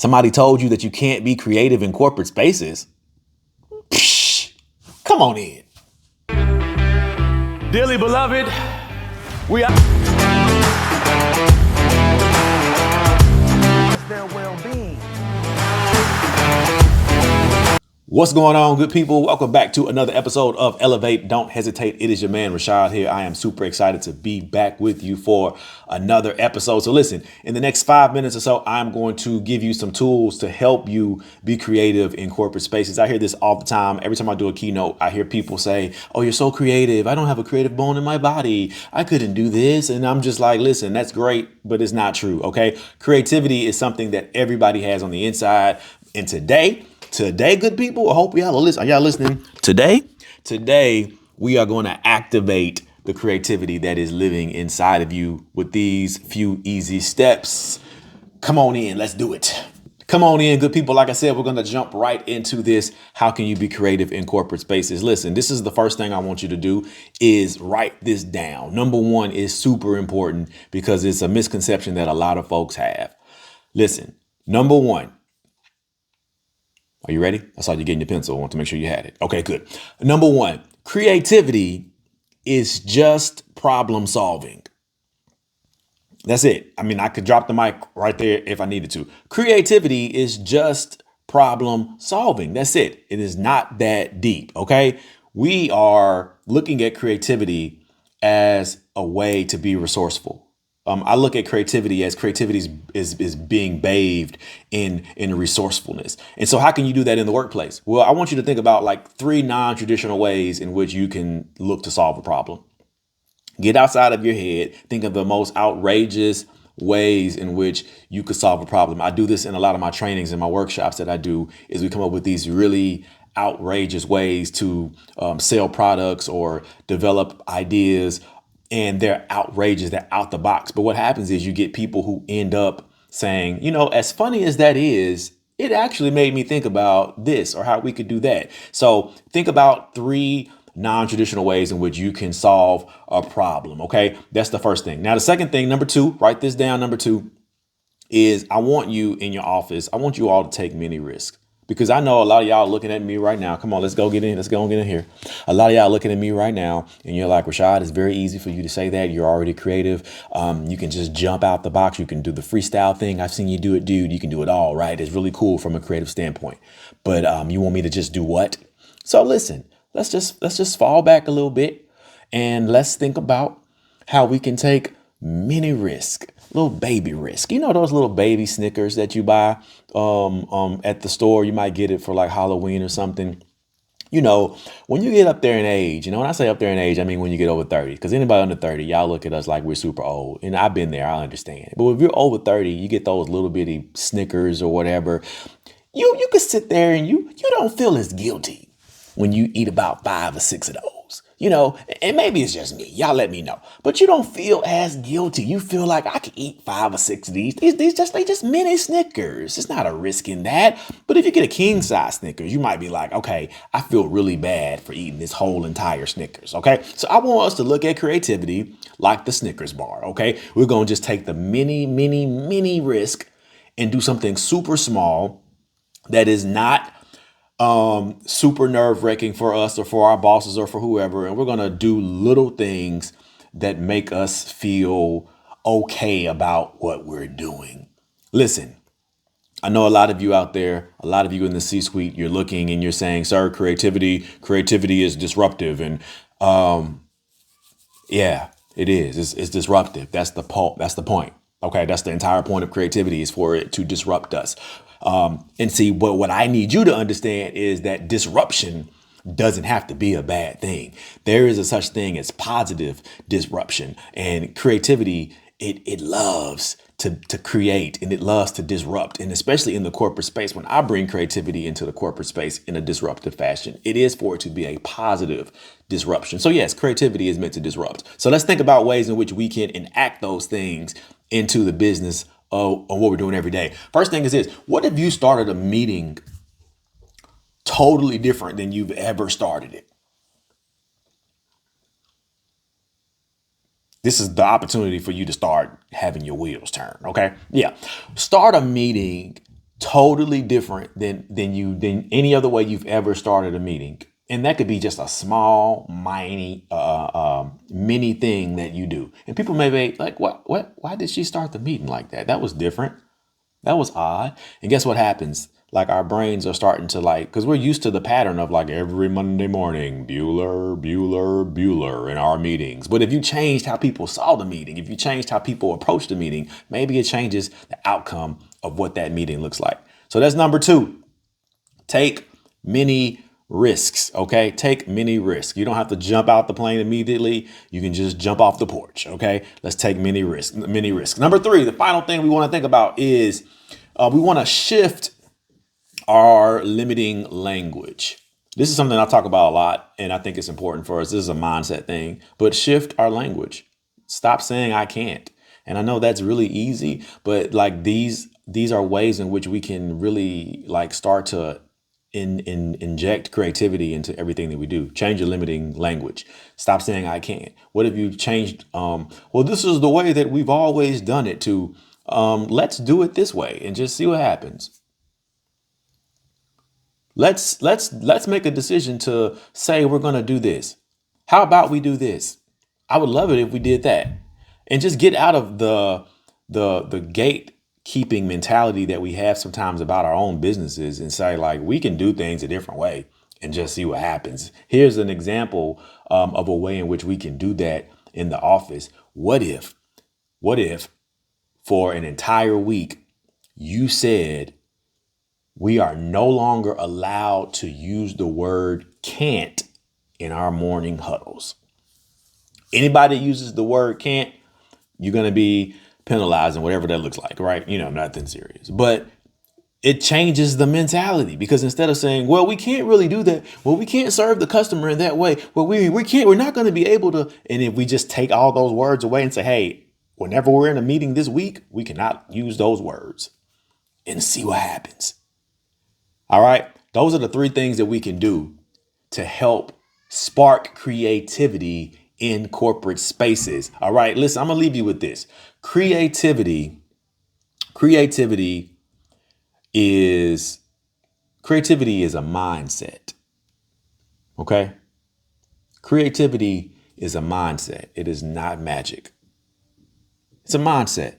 Somebody told you that you can't be creative in corporate spaces. Psh, come on in. Dearly beloved, we are their well-being. What's going on, good people? Welcome back to another episode of Elevate. Don't hesitate. It is your man, Rashad here. I am super excited to be back with you for another episode. So listen, in the next 5 minutes or so, I'm going to give you some tools to help you be creative in corporate spaces. I hear this all the time. Every time I do a keynote, I hear people say, oh, you're so creative. I don't have a creative bone in my body. I couldn't do this. And I'm just like, listen, that's great, but it's not true. Okay. Creativity is something that everybody has on the inside. And today, good people, I hope y'all listen. Are y'all listening? Today, we are going to activate the creativity that is living inside of you with these few easy steps. Come on in. Let's do it. Come on in, good people. Like I said, we're going to jump right into this. How can you be creative in corporate spaces? Listen, this is the first thing I want you to do is write this down. Number one is super important because it's a misconception that a lot of folks have. Listen, number one. Are you ready? I saw you getting your pencil. I want to make sure you had it. Okay, good. Number one, creativity is just problem solving. That's it. I mean, I could drop the mic right there if I needed to. Creativity is just problem solving. That's it. It is not that deep. Okay. We are looking at creativity as a way to be resourceful. I look at creativity as creativity is being bathed in resourcefulness. And so how can you do that in the workplace? Well, I want you to think about like 3 non-traditional ways in which you can look to solve a problem. Get outside of your head. Think of the most outrageous ways in which you could solve a problem. I do this in a lot of my trainings and my workshops that I do is we come up with these really outrageous ways to sell products or develop ideas. And they're outrageous, they're out the box. But what happens is you get people who end up saying, you know, as funny as that is, it actually made me think about this or how we could do that. So think about 3 non-traditional ways in which you can solve a problem. Okay, that's the first thing. Now, the second thing, number 2, write this down. Number 2 is I want you in your office. I want you all to take many risks. Because I know a lot of y'all looking at me right now. Come on, let's go get in. Let's go and get in here. A lot of y'all looking at me right now and you're like, Rashad, it's very easy for you to say that. You're already creative. You can just jump out the box. You can do the freestyle thing. I've seen you do it, dude. You can do it all, right? It's really cool from a creative standpoint. But you want me to just do what? So listen, let's just fall back a little bit and let's think about how we can take mini risk. Little baby risk. You know those little baby Snickers that you buy at the store? You might get it for like Halloween or something. You know, when you get up there in age, you know, when I say up there in age, I mean when you get over 30. Because anybody under 30, y'all look at us like we're super old. And I've been there, I understand. But if you're over 30, you get those little bitty Snickers or whatever. You could sit there and you don't feel as guilty when you eat about 5 or 6 of those. You know, and maybe it's just me. Y'all let me know. But you don't feel as guilty. You feel like I could eat 5 or 6 of these. They just mini Snickers. It's not a risk in that. But if you get a king size Snickers, you might be like, okay, I feel really bad for eating this whole entire Snickers. Okay. So I want us to look at creativity like the Snickers bar. Okay. We're going to just take the mini risk and do something super small that is not super nerve-wracking for us or for our bosses or for whoever. And we're going to do little things that make us feel okay about what we're doing. Listen, I know a lot of you out there, a lot of you in the C-suite, you're looking and you're saying, sir, creativity is disruptive. And yeah, it is. It's disruptive. That's the point. Okay, that's the entire point of creativity is for it to disrupt us. And see, what I need you to understand is that disruption doesn't have to be a bad thing. There is a such thing as positive disruption, and creativity, it loves to create and it loves to disrupt. And especially in the corporate space, when I bring creativity into the corporate space in a disruptive fashion, it is for it to be a positive disruption. So yes, creativity is meant to disrupt. So let's think about ways in which we can enact those things into the business of what we're doing every day. First thing is this: what if you started a meeting totally different than you've ever started it? This is the opportunity for you to start having your wheels turn. Okay. Yeah. Start a meeting totally different than any other way you've ever started a meeting. And that could be just a small, mini thing that you do. And people may be like, why did she start the meeting like that? That was different. That was odd. And guess what happens? Like our brains are starting to because we're used to the pattern of like every Monday morning, Bueller in our meetings. But if you changed how people saw the meeting, if you changed how people approach the meeting, maybe it changes the outcome of what that meeting looks like. So that's number 2. Take many risks. Okay. Take many risks. You don't have to jump out the plane immediately. You can just jump off the porch. Okay. Let's take many risks. Number 3, the final thing we want to think about is we want to shift our limiting language. This is something I talk about a lot, and I think it's important for us. This is a mindset thing, but shift our language. Stop saying I can't. And I know that's really easy, but like these are ways in which we can really start to inject creativity into everything that we do. Change your limiting language. Stop saying I can't. What if you changed? Well, this is the way that we've always done it to let's do it this way and just see what happens. Let's make a decision to say we're going to do this. How about we do this? I would love it if we did that, and just get out of the gatekeeping mentality that we have sometimes about our own businesses and say we can do things a different way and just see what happens. Here's an example of a way in which we can do that in the office. What if for an entire week you said, we are no longer allowed to use the word can't in our morning huddles. Anybody that uses the word can't, you're going to be penalized and whatever that looks like, right? Nothing serious. But it changes the mentality, because instead of saying, well, we can't really do that. Well, we can't serve the customer in that way. Well, we're not going to be able to. And if we just take all those words away and say, hey, whenever we're in a meeting this week, we cannot use those words, and see what happens. All right. Those are the 3 things that we can do to help spark creativity in corporate spaces. All right. Listen, I'm going to leave you with this. Creativity is a mindset. Okay. Creativity is a mindset. It is not magic. It's a mindset.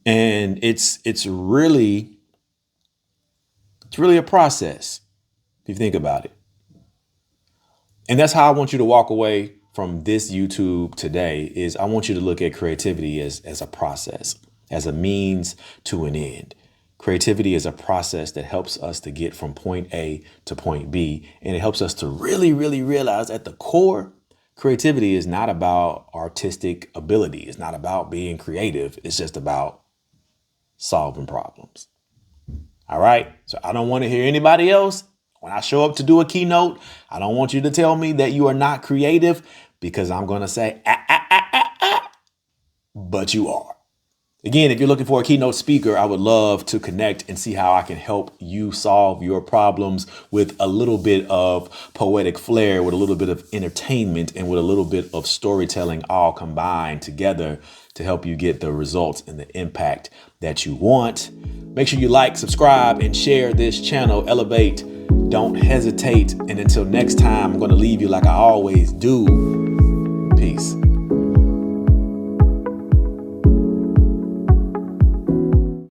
And it's really a process if you think about it. And that's how I want you to walk away from this YouTube today. Is I want you to look at creativity as a process, as a means to an end. Creativity is a process that helps us to get from point A to point B. And it helps us to really, really realize at the core, creativity is not about artistic ability. It's not about being creative. It's just about solving problems. All right. So I don't want to hear anybody else. When I show up to do a keynote, I don't want you to tell me that you are not creative, because I'm going to say, but you are. Again, if you're looking for a keynote speaker, I would love to connect and see how I can help you solve your problems with a little bit of poetic flair, with a little bit of entertainment, and with a little bit of storytelling, all combined together to help you get the results and the impact that you want. Make sure you like, subscribe, and share this channel. Elevate, don't hesitate. And until next time, I'm going to leave you like I always do. Peace.